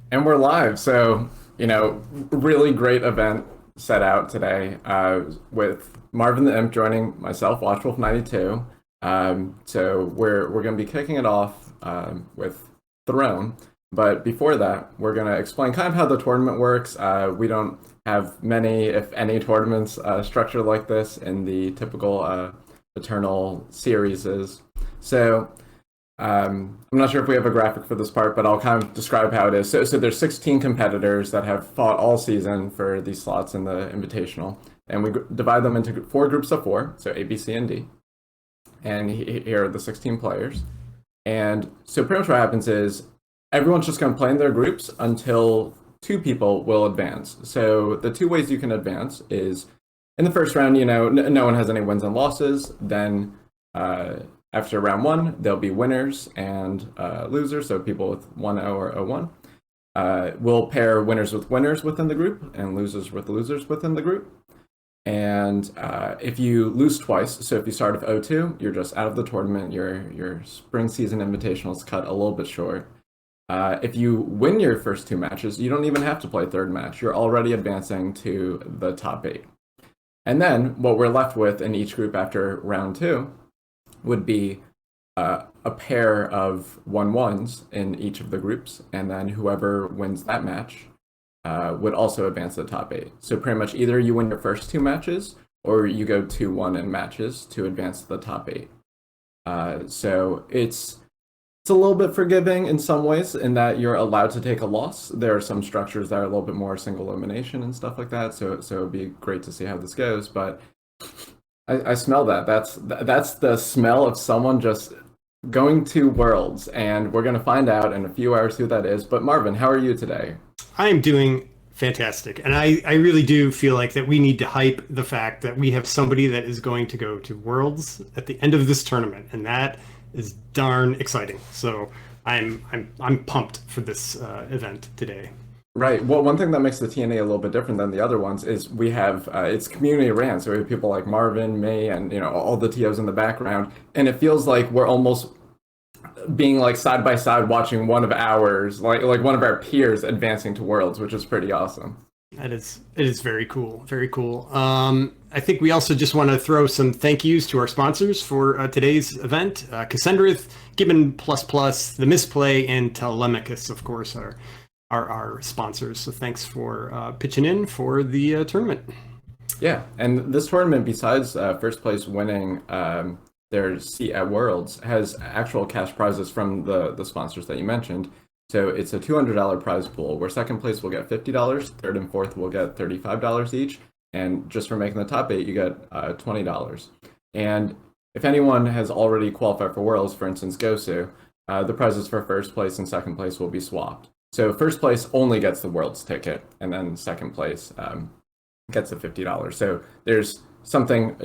And we're live. So, really great event set out today with Marvin the Imp joining myself, Watchwolf 92. So we're going to be kicking it off with Throne. But before that, we're going to explain kind of how the tournament works. We don't have many, if any, tournaments structured like this in the typical Eternal series is. So I'm not sure if we have a graphic for this part, but I'll kind of describe how it is. So there's 16 competitors that have fought all season for these slots in the Invitational, and we divide them into four groups of four, so A, B, C, and D. And here are the 16 players. And so pretty much what happens is everyone's just going to play in their groups until two people will advance. So the two ways you can advance is in the first round, no one has any wins and losses. Then after round one, there'll be winners and losers, so people with 1-0 or 0-1. We'll pair winners with winners within the group and losers with losers within the group. And if you lose twice, so if you start with 0-2, you're just out of the tournament. Your spring season invitational is cut a little bit short. If you win your first two matches, you don't even have to play third match. You're already advancing to the top 8. And then what we're left with in each group after round 2 would be a pair of 1-1s in each of the groups, and then whoever wins that match would also advance to the top 8. So pretty much either you win your first two matches, or you go 2-1 in matches to advance to the top 8. So it's a little bit forgiving in some ways in that you're allowed to take a loss. There are some structures that are a little bit more single elimination and stuff like that. So it'd be great to see how this goes. But I smell that. That's the smell of someone just going to Worlds, and we're gonna find out in a few hours who that is. But Marvin, how are you today? I am doing fantastic. And I really do feel like that we need to hype the fact that we have somebody that is going to go to Worlds at the end of this tournament. And that is darn exciting. So I'm pumped for this event today. Right. Well, one thing that makes the TNA a little bit different than the other ones is we have it's community ran. So we have people like Marvin, May, and all the TOs in the background, and it feels like we're almost being like side by side watching one of ours, like one of our peers advancing to Worlds, which is pretty awesome. It is very cool, very cool. I think we also just want to throw some thank yous to our sponsors for today's event. Cassendrath, Gibbon Plus Plus, The Misplay, and Telemachus, of course, are our sponsors. So thanks for pitching in for the tournament. Yeah, and this tournament, besides first place winning their seat at Worlds, has actual cash prizes from the sponsors that you mentioned. So it's a $200 prize pool where second place will get $50, third and fourth will get $35 each, and just for making the top 8, you get $20. And if anyone has already qualified for Worlds, for instance, gozuuu, the prizes for first place and second place will be swapped. So first place only gets the Worlds ticket, and then second place gets the $50. So there's something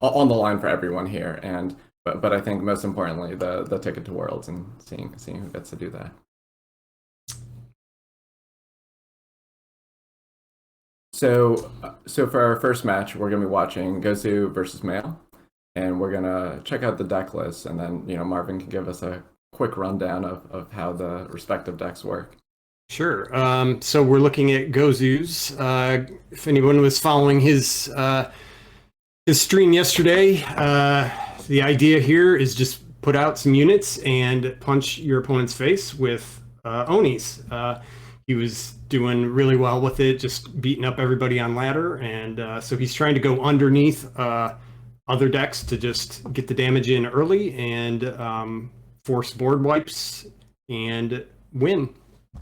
on the line for everyone here, and but I think most importantly the ticket to Worlds and seeing who gets to do that. So for our first match, we're gonna be watching gozuuu versus Male, and we're gonna check out the deck list, and then Marvin can give us a quick rundown of how the respective decks work. Sure. So we're looking at gozuu's. If anyone was following his stream yesterday, the idea here is just put out some units and punch your opponent's face with Onis. He was doing really well with it, just beating up everybody on ladder, and so he's trying to go underneath other decks to just get the damage in early and force board wipes and win.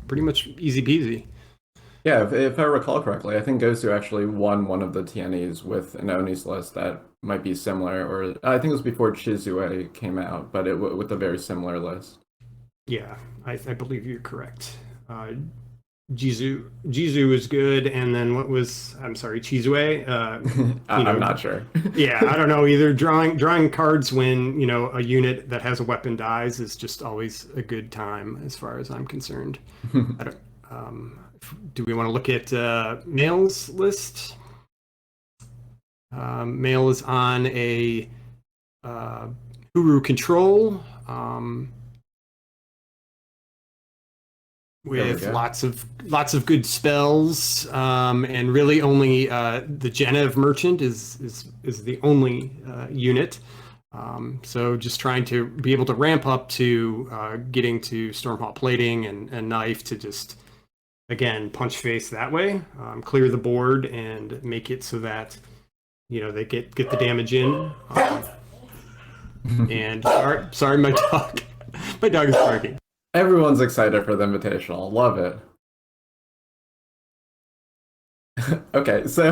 Pretty much easy peasy. Yeah, if I recall correctly, I think gozuuu actually won one of the TNEs with an Onis list that might be similar, or I think it was before Chizue came out, but with a very similar list. Yeah, I believe you're correct. Jizu is good, and then I'm sorry, Chizue. I'm not sure. Yeah, I don't know either. Drawing cards when a unit that has a weapon dies is just always a good time, as far as I'm concerned. I don't, do we want to look at Male's list? Male is on a Guru control. There we with go. lots of good spells, and really only the Genev Merchant is the only unit. So just trying to be able to ramp up to getting to Stormhawk Plating and Knife to just again punch face that way, clear the board and make it so that they get the damage in. And sorry, my dog, my dog is barking. Everyone's excited for the Invitational. Love it. Okay, so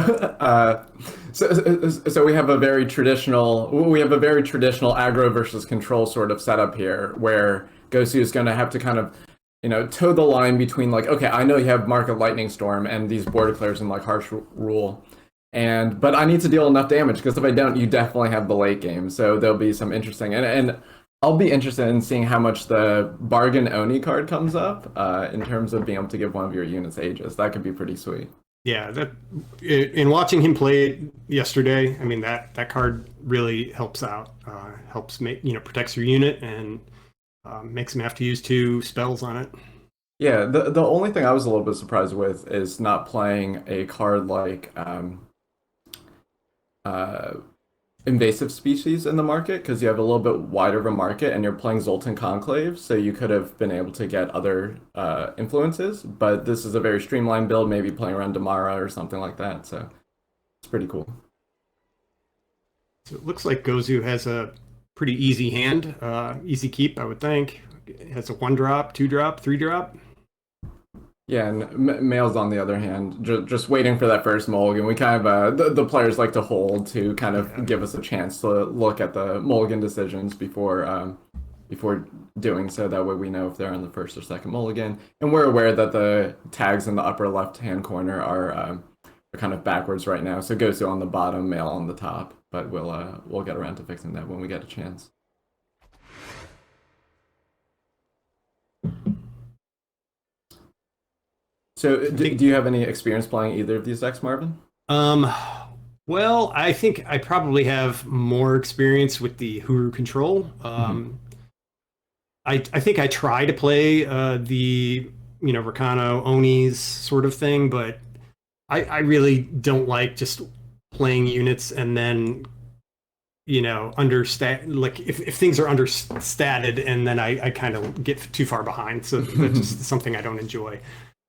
we have a very traditional aggro versus control sort of setup here, where gozuuu is going to have to kind of toe the line between like, okay, I know you have Mark of Lightning Storm and these border clears and like harsh rule, but I need to deal enough damage because if I don't, you definitely have the late game. So there'll be some interesting and I'll be interested in seeing how much the bargain Oni card comes up in terms of being able to give one of your units Aegis. That could be pretty sweet. Yeah, that in watching him play it yesterday, I mean that card really helps out. Helps make protects your unit and makes him have to use 2 spells on it. Yeah, the only thing I was a little bit surprised with is not playing a card like uh, invasive species in the market because you have a little bit wider of a market and you're playing Zoltan Conclave, so you could have been able to get other influences. But this is a very streamlined build, maybe playing around Damara or something like that. So it's pretty cool. So it looks like gozuuu has a pretty easy hand, easy keep, I would think. It has a 1-drop, 2-drop, 3-drop. Yeah, and males on the other hand, just waiting for that first mulligan. We kind of the players like to hold to kind of give us a chance to look at the mulligan decisions before doing so. That way we know if they're on the first or second mulligan, and we're aware that the tags in the upper left hand corner are kind of backwards right now. So gozuuu on the bottom, male on the top. But we'll get around to fixing that when we get a chance. So, do you have any experience playing either of these decks, Marvin? Well, I think I probably have more experience with the Huru control. I think I try to play the Rakano Onis sort of thing, but I really don't like just playing units and then understat, like if things are understated and then I kind of get too far behind, so that's just something I don't enjoy.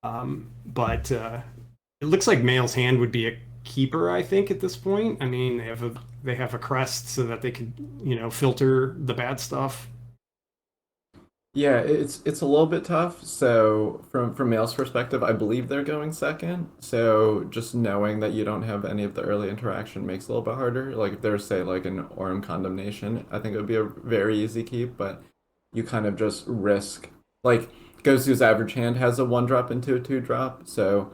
But it looks like Male's Hand would be a keeper, I think, at this point. I mean, they have a crest so that they can filter the bad stuff. Yeah, it's a little bit tough. So from Male's perspective, I believe they're going second. So just knowing that you don't have any of the early interaction makes it a little bit harder. Like if there's say like an Aurum Condemnation, I think it would be a very easy keep, but you kind of just risk like gozuu's average hand has a 1-drop into a 2-drop, so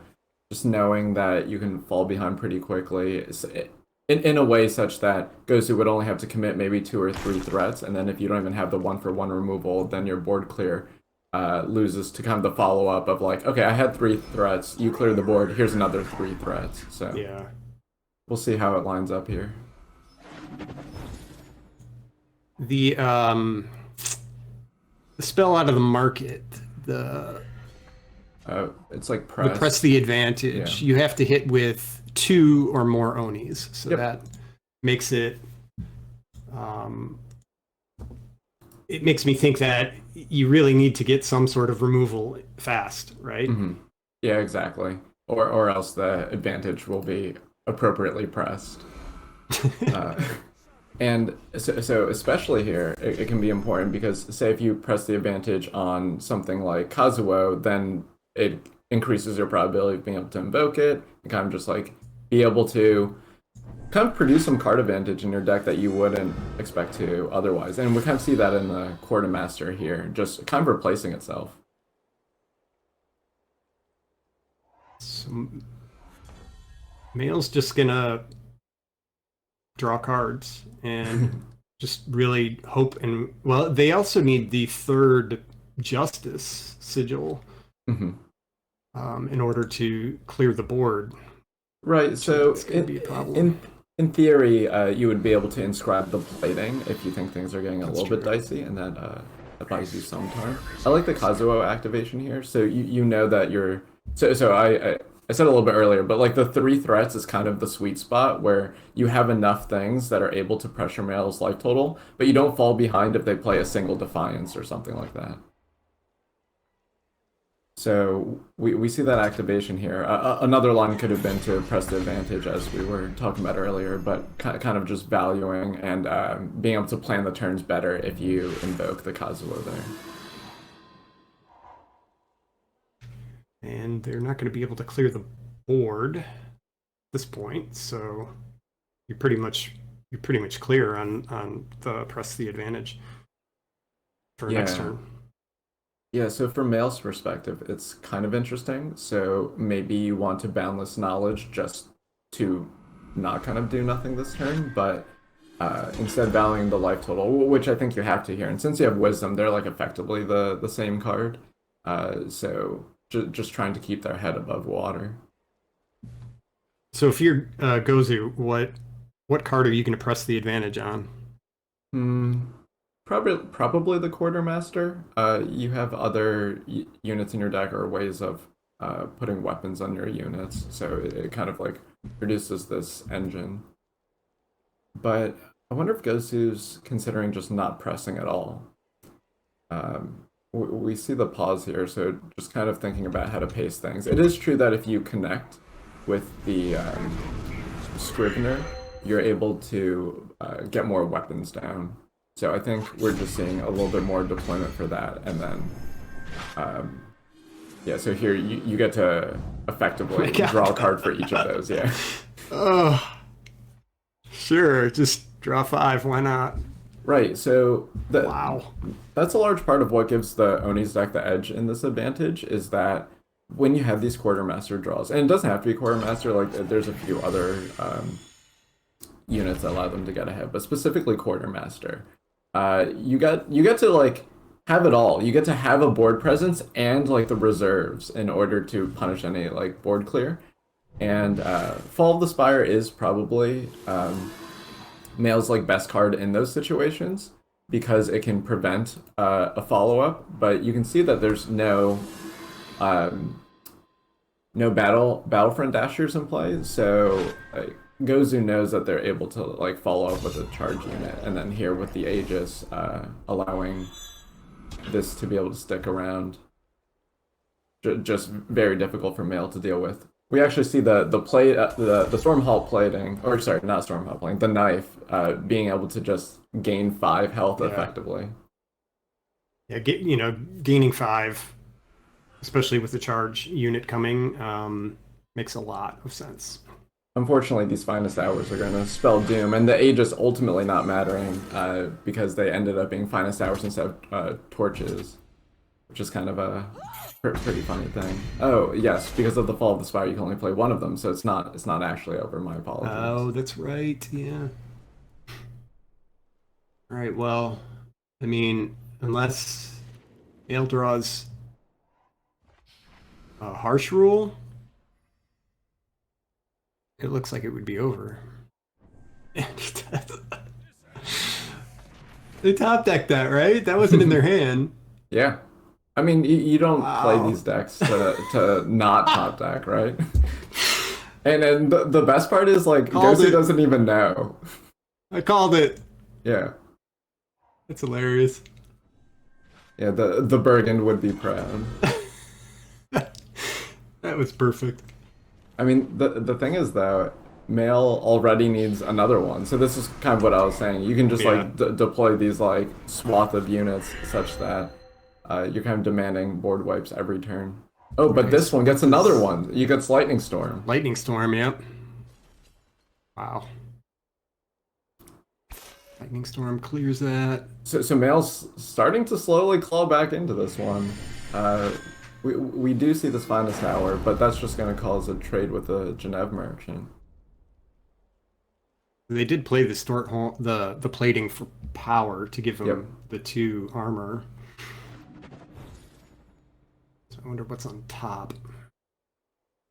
just knowing that you can fall behind pretty quickly in a way such that gozuuu would only have to commit maybe 2 or 3 threats, and then if you don't even have the 1-for-1 removal, then your board clear loses to kind of the follow-up of like, okay, I had 3 threats, you cleared the board, here's another 3 threats. So Yeah. we'll see how it lines up here. The spell out of the market, it's like press. press the advantage. Yeah. You have to hit with 2 or more Onis, so Yep. that makes it. It makes me think that you really need to get some sort of removal fast, right? Yeah, exactly. Or else the advantage will be appropriately pressed. And so especially here, it can be important because say if you press the advantage on something like Kazuo, then it increases your probability of being able to invoke it and kind of just like be able to kind of produce some card advantage in your deck that you wouldn't expect to otherwise. And we kind of see that in the Quartermaster here, just kind of replacing itself. So, Male's just gonna draw cards and just really hope, and well, they also need the 3rd Justice sigil in order to clear the board. Right, so it's gonna be a problem. in theory, you would be able to inscribe the plating if you think things are getting a little bit dicey, and that buys you some time. I like the Kazuo activation here, so you know that you're I said a little bit earlier, but like the three threats is kind of the sweet spot where you have enough things that are able to pressure Male's life total, but you don't fall behind if they play a single Defiance or something like that. So we see that activation here. Another line could have been to press the advantage, as we were talking about earlier, but kind of just valuing and being able to plan the turns better if you invoke the Kazuo there. And they're not going to be able to clear the board at this point, so you're pretty much clear on the press the advantage for next turn. Yeah, so from Male's perspective, it's kind of interesting. So maybe you want to Boundless Knowledge just to not kind of do nothing this turn, but instead valuing the life total, which I think you have to here. And since you have Wisdom, they're like effectively the same card. So just trying to keep their head above water. So if you're gozuuu, what card are you going to press the advantage on? Probably the Quartermaster. You have other units in your deck or ways of putting weapons on your units, so it kind of like produces this engine. But I wonder if gozuu's considering just not pressing at all. We see the pause here, so just kind of thinking about how to pace things. It is true that if you connect with the Scrivener, you're able to get more weapons down. So I think we're just seeing a little bit more deployment for that, and then, yeah. So here you get to effectively draw a card for each of those. Yeah. Oh, sure. Just draw 5. Why not? Right. So wow, that's a large part of what gives the Oni's deck the edge in this advantage is that when you have these Quartermaster draws, and it doesn't have to be Quartermaster. Like there's a few other units that allow them to get ahead, but specifically Quartermaster. You get to like have it all. You get to have a board presence and like the reserves in order to punish any like board clear. And Fall of the Spire is probably Male's like best card in those situations because it can prevent a follow-up. But you can see that there's no Battlefront Dashers in play, so gozuuu knows that they're able to like follow up with a charge unit, and then here with the Aegis, allowing this to be able to stick around. Just very difficult for Male to deal with. We actually see the Stormhalt plating, or sorry, not Stormhalt plating, the knife being able to just gain 5 health effectively. Yeah, gaining 5, especially with the charge unit coming, makes a lot of sense. Unfortunately, these finest hours are going to spell doom, and the Aegis ultimately not mattering because they ended up being finest hours instead of torches, which is kind of a pretty funny thing. Oh yes, because of the Fall of the Spire, you can only play one of them, so it's not actually over. My apologies. Oh, that's right. Yeah. All right. Well, I mean, unless Male draws a harsh rule, it looks like it would be over. And he does. They top decked that, right? That wasn't in their hand. Yeah. I mean, you don't play these decks to not top deck, right? And the best part is, like, gozuuu doesn't even know. I called it. Yeah. It's hilarious. Yeah, the Bergen would be proud. That was perfect. I mean, the thing is, though, Male already needs another one. So this is kind of what I was saying. You can just, like, deploy these, like, swath of units such that you're kind of demanding board wipes every turn. Oh, but this one gets another one. You get Lightning Storm. Lightning Storm, yep. Wow. Lightning Storm clears that. So Male's starting to slowly claw back into this one. We do see this finest hour, but that's just going to cause a trade with the Genève merchant. They did play the plating for power to give him the 2 armor. So I wonder what's on top.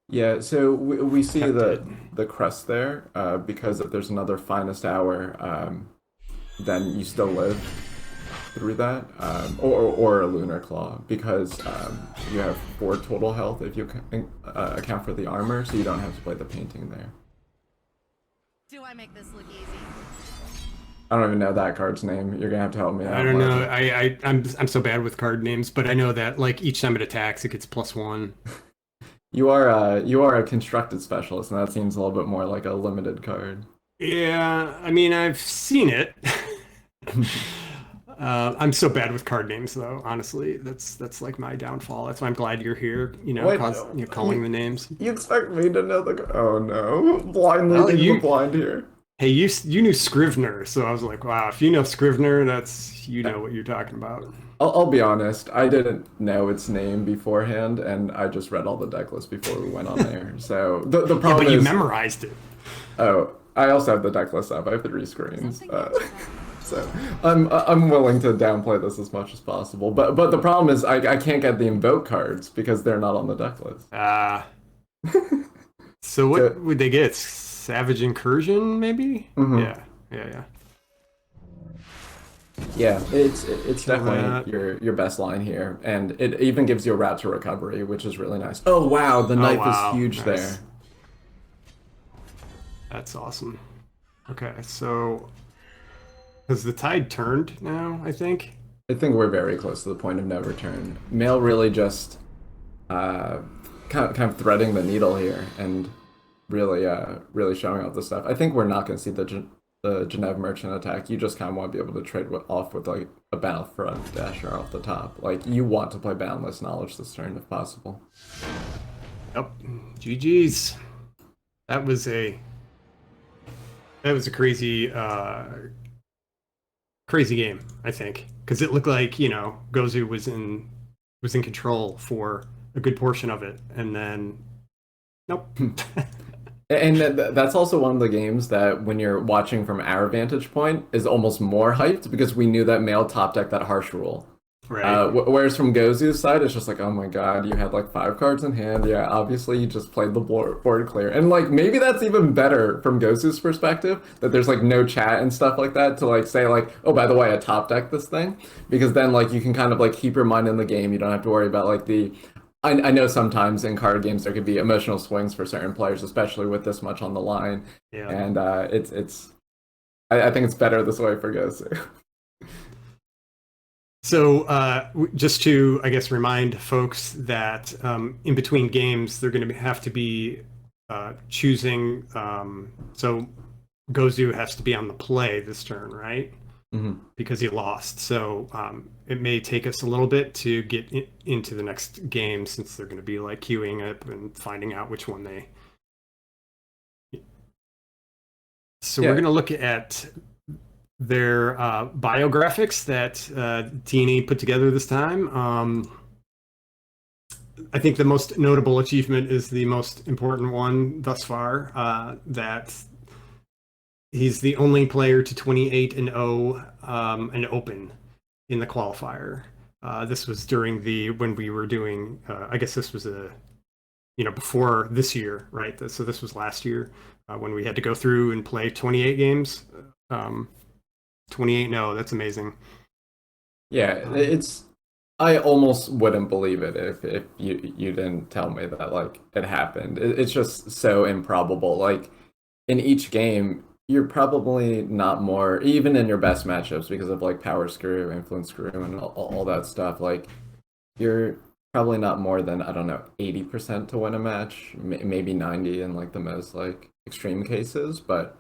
Yeah, so we see the crest there because if there's another finest hour, then you still live. through that, or a lunar claw, because you have 4 total health if you account for the armor, so you don't have to play the painting there. Do I make this look easy? I don't even know that card's name. You're gonna have to help me I out, don't know. Marvin. I'm so bad with card names, but I know that like each time it attacks, it gets +1. You are a constructed specialist, and that seems a little bit more like a limited card. Yeah, I mean I've seen it. I'm so bad with card names, though. Honestly, that's like my downfall. That's why I'm glad you're here. Wait, Calling the names. you expect me to know the? Oh no, blind Well, leading the blind here. hey, you knew Scrivener, so I was like, wow, if you know Scrivener, that's you know what you're talking about. I'll be honest, I didn't know its name beforehand, and I just read all the deck lists before we went on there. So the Yeah, problem but you is, memorized it. oh, I also have the deck list up. I have 3 screens. Something else about So I'm willing to downplay this as much as possible. But the problem is I can't get the invoke cards because they're not on the deck list. So what So- would they get? Savage Incursion, maybe? Mhm. Yeah. Yeah, it's Kill definitely that. your best line here, and it even gives you a route to recovery, which is really nice. Oh wow, the knife wow, is huge nice. there. That's awesome. Okay, so has the tide turned now, I think? I think we're very close to the point of no return. Mail really just uh, kind of threading the needle here and really showing off the stuff. I think we're not going to see the Genève merchant attack. You just kind of want to be able to trade off with like a Battlefront dasher off the top. Like you want to play Boundless Knowledge this turn if possible. Yep. GG's. That was a crazy crazy game, I think, because it looked like gozuuu was in control for a good portion of it, and then nope. And that's also one of the games that, when you're watching from our vantage point, is almost more hyped because we knew that Mail top decked that harsh rule. Right. Whereas from Gozu's side, it's just like, oh my god, you had like 5 cards in hand. Yeah, obviously you just played the board clear. And like maybe that's even better from Gozu's perspective, that there's like no chat and stuff like that to like say like, oh, by the way, I top decked this thing. Because then like you can kind of like keep your mind in the game. You don't have to worry about like I know sometimes in card games there could be emotional swings for certain players, especially with this much on the line. Yeah. And I think it's better this way for Gozu. So just to, I guess, remind folks that in between games, they're going to have to be choosing. So gozuuu has to be on the play this turn, right? Mm-hmm. Because he lost. So it may take us a little bit to get into the next game, since they're going to be like queuing up and finding out which one they. So Yeah. we're going to look at their biographics that TNA put together this time. I think the most notable achievement is the most important one thus far, that he's the only player to 28-0 and open in the qualifier. This was during when we were doing, I guess this was before this year, right? So this was last year when we had to go through and play 28 games. 28-0, that's amazing. Yeah, I almost wouldn't believe it if you didn't tell me that like it happened. It's just so improbable. Like in each game, you're probably not more, even in your best matchups, because of like power screw, influence screw, and all that stuff. Like you're probably not more than, I don't know, 80% to win a match, maybe 90 in like the most like extreme cases. But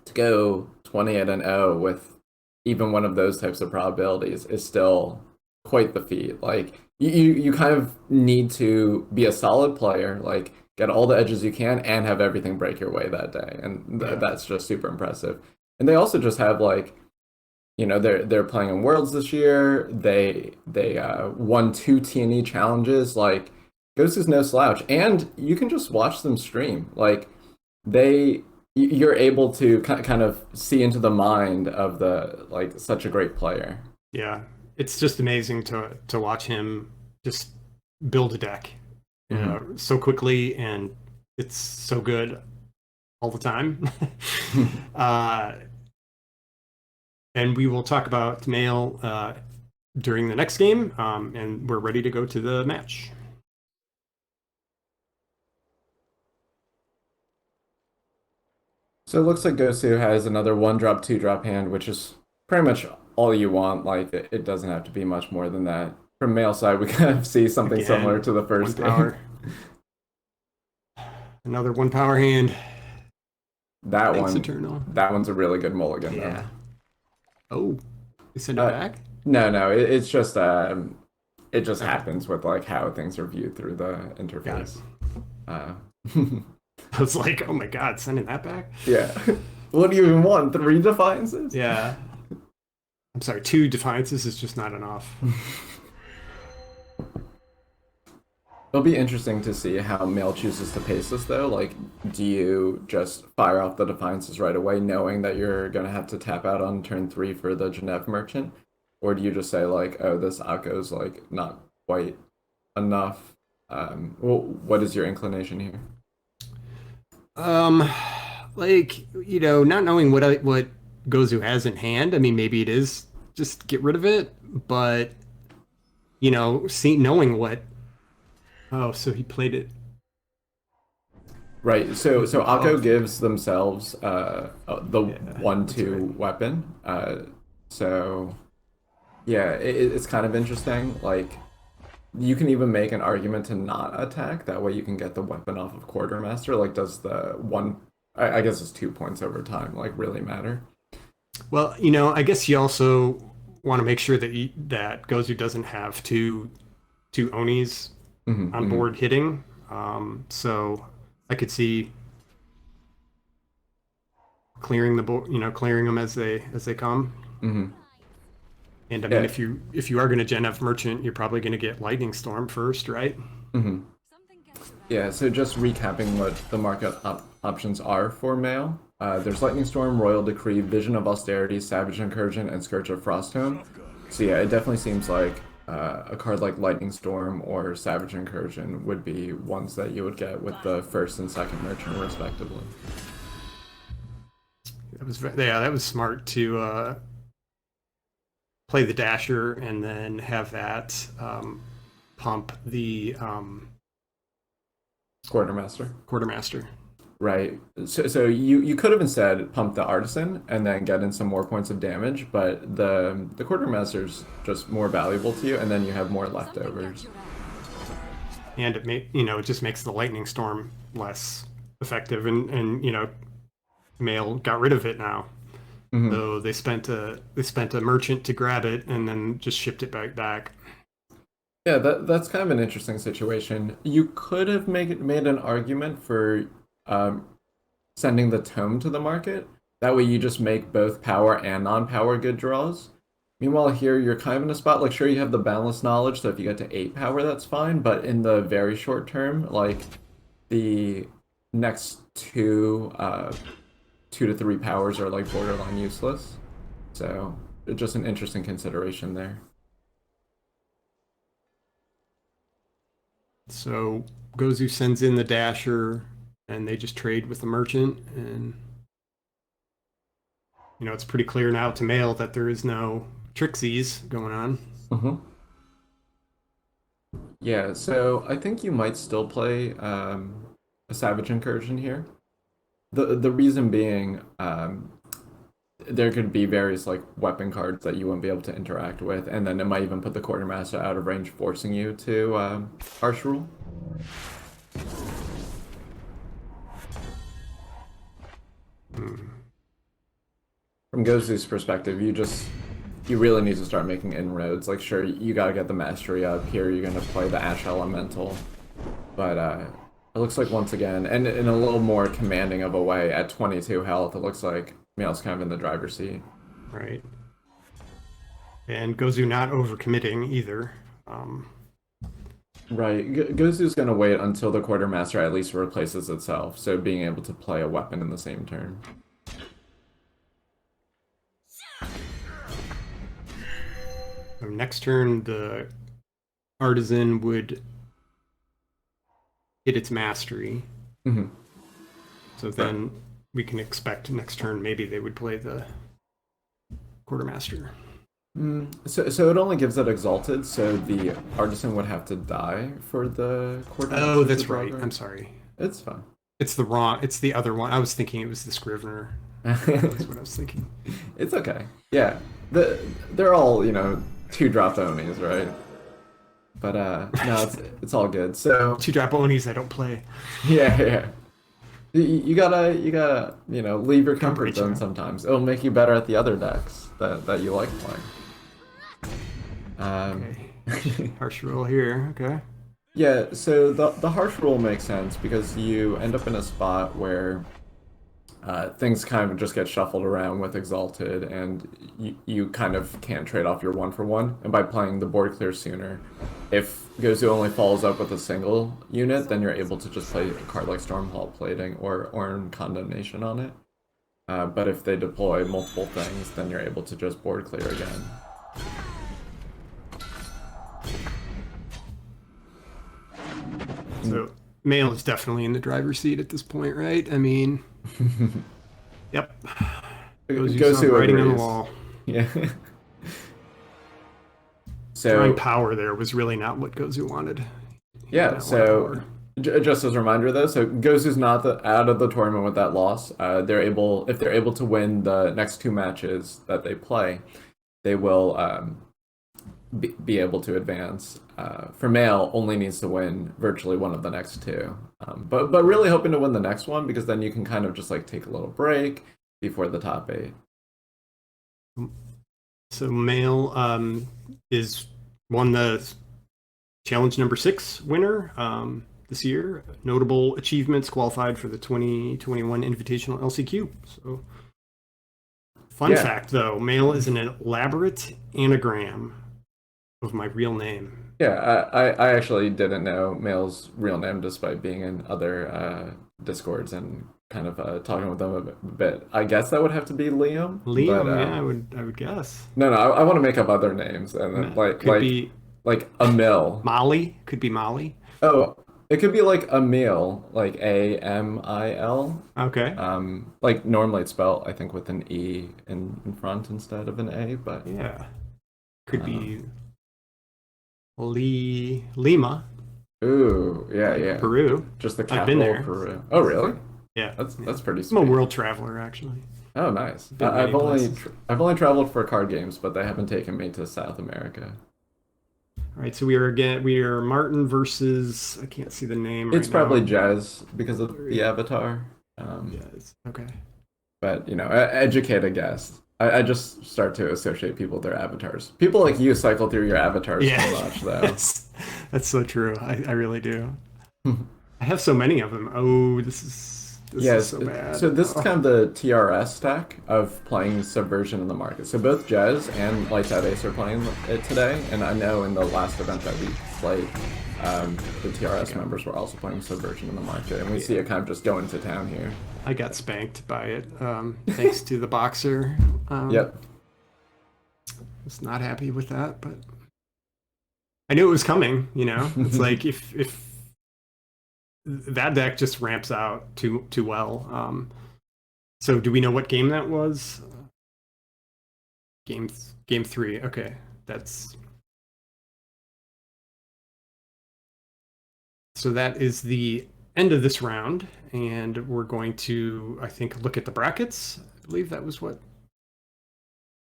to go 28-0 with even one of those types of probabilities is still quite the feat. Like you kind of need to be a solid player, like get all the edges you can and have everything break your way that day. And that's just super impressive. And they also just have like, they're playing in Worlds this year. They won 2 TNE challenges. Like Ghost is no slouch. And you can just watch them stream. Like you're able to kind of see into the mind of the like such a great player. Yeah, it's just amazing to watch him just build a deck so quickly, and it's so good all the time. and we will talk about Mail during the next game, and we're ready to go to the match. So it looks like gozuuu has another 1-drop, 2-drop hand, which is pretty much all you want. Like it doesn't have to be much more than that. From male side, we kind of see something Again, similar to the one first power. game. Another 1 power hand. That Thanks, one, Eternal. that one's a really good mulligan, Yeah. though. Oh, they send it back? No, it's just it just Okay. happens with like how things are viewed through the interface. I was like, oh my god, sending that back? Yeah. What do you even want? 3 defiances? Yeah. I'm sorry, 2 defiances is just not enough. It'll be interesting to see how Mail chooses to pace this, though. Like, do you just fire off the defiances right away, knowing that you're gonna have to tap out on turn 3 for the Genève Merchant, or do you just say like, oh, this Akko's like not quite enough? Well, what is your inclination here? Like, you know, not knowing what gozuuu has in hand. I mean, maybe it is just get rid of it, but you know, knowing what. Oh, so he played it. Right. So Akko Oh. gives themselves the Yeah, 1-2 that's right. weapon. So yeah, it's kind of interesting. Like, you can even make an argument to not attack. That way you can get the weapon off of Quartermaster. Like, does the one, I guess it's 2 points over time, like, really matter? Well, you know, I guess you also want to make sure that that gozuuu doesn't have two onis on Hmm. board hitting. So I could see clearing the board, you know, clearing them as they come. Hmm. And I mean, Yeah. if you are going to Gen F Merchant, you're probably going to get Lightning Storm first, right? Hmm. Yeah, so just recapping what the market options are for Mail. There's Lightning Storm, Royal Decree, Vision of Austerity, Savage Incursion, and Scourge of Frosthome. So yeah, it definitely seems like a card like Lightning Storm or Savage Incursion would be ones that you would get with the first and second merchant, respectively. That was smart to play the Dasher and then have that pump the Quartermaster. Quartermaster. Right. So you could have instead pumped the Artisan and then get in some more points of damage, but the Quartermaster's just more valuable to you, and then you have more leftovers. And it just makes the Lightning Storm less effective, and you know, Mail got rid of it now. Hmm. So they spent a merchant to grab it and then just shipped it back. Yeah, that's kind of an interesting situation. You could have made an argument for um, sending the tome to the market. That way you just make both power and non-power good draws. Meanwhile, here you're kind of in a spot, like sure you have the boundless knowledge, so if you get to 8 power, that's fine, but in the very short term, like the next 2 to 3 powers are like borderline useless. So it's just an interesting consideration there. So gozuuu sends in the Dasher, and they just trade with the merchant, and you know, it's pretty clear now to Mail that there is no Trixies going on. Mm-hmm. Yeah, so I think you might still play a Savage Incursion here. The reason being, there could be various like weapon cards that you wouldn't be able to interact with, and then it might even put the Quartermaster out of range, forcing you to Harsh Rule. From gozuu's perspective, you really need to start making inroads. Like, sure, you gotta get the mastery up here. You're gonna play the Ash Elemental, but it looks like once again, and in a little more commanding of a way, at 22 health, it looks like Mail's kind of in the driver's seat. Right. And gozuuu not overcommitting either. Right, gozuu's gonna wait until the Quartermaster at least replaces itself, so being able to play a weapon in the same turn. Next turn, the Artisan would hit its mastery. Hmm. So then we can expect next turn maybe they would play the quartermaster. So it only gives it exalted, so the artisan would have to die for the quartermaster. Oh, that's right. I'm sorry. It's fine. It's the other one. I was thinking it was the Scrivener. That's what I was thinking. It's okay. Yeah. They're all, 2-drop Onis, right? But no, it's all good. So 2-drop Onis I don't play. yeah. You gotta, leave your comfort zone sometimes. It'll make you better at the other decks that you like playing. Okay. Harsh roll here. Okay. Yeah, so the harsh rule makes sense because you end up in a spot where things kind of just get shuffled around with Exalted, and you kind of can't trade off your 1-for-1. And by playing the board clear sooner, if Gozu only follows up with a single unit, then you're able to just play a card like Stormhall Plating or earn Condemnation on it. But if they deploy multiple things, then you're able to just board clear again. So Mail is definitely in the driver's seat at this point, right? I mean, yep. Gozu writing on the agrees. wall. Yeah. Drawing So power there was really not what Gozu wanted. yeah, Not so just as a reminder though, so Gozu's not out of the tournament with that loss. If they're able to win the next 2 matches that they play, they will be able to advance. For Mail, only needs to win virtually one of the next 2. But really hoping to win the next one, because then you can kind of just like take a little break before the top 8. So Mail is won the challenge number 6 winner this year. Notable achievements, qualified for the 2021 Invitational LCQ. So fun fact though, Mail is an elaborate anagram of my real name. Yeah, I actually didn't know Mail's real name despite being in other Discords and kind of talking with them a bit. I guess that would have to be Liam. Liam, but, yeah, I would guess. No, I want to make up other names and then Could be like Emil. Molly. Could be Molly. Oh, it could be like Emil, like Amil. Okay. Like normally it's spelled, I think, with an E in front instead of an A, but Yeah. Could be Lima, ooh, yeah. Peru. Just the I've been capital there. of Peru. Oh, really? Yeah. That's pretty I'm a sweet. world traveler, actually. Oh, nice. Been I've many only places. I've only traveled for card games, but they haven't taken me to South America. All right, so we are Martin versus, I can't see the name. It's right probably now. Jazz because of the avatar. Yes. Okay. But educate a guest. I just start to associate people with their avatars. People like you cycle through your avatars Yeah. so much, though. That's so true. I really do. I have so many of them. Oh, this is so bad. So this is kind of the TRS stack of playing Subversion in the market. So both Jez and Lights Out Ace are playing it today, and I know in the last event that we played, the TRS members were also playing Subversion in the market, and we see it kind of just going to town here. I got spanked by it, thanks to the boxer. Yep. Was not happy with that, but I knew it was coming. It's like if that deck just ramps out too well. So do we know what game that was? Game 3. Okay, so that is the end of this round, and we're going to, I think, look at the brackets. I believe that was what.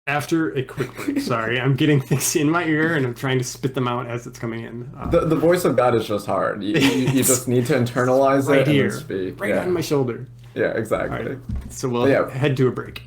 After a quick break. Sorry, I'm getting things in my ear and I'm trying to spit them out as it's coming in. The voice of God is just hard. You just need to internalize right it here, and then speak. right on my shoulder. Yeah, exactly. All right, so we'll head to a break.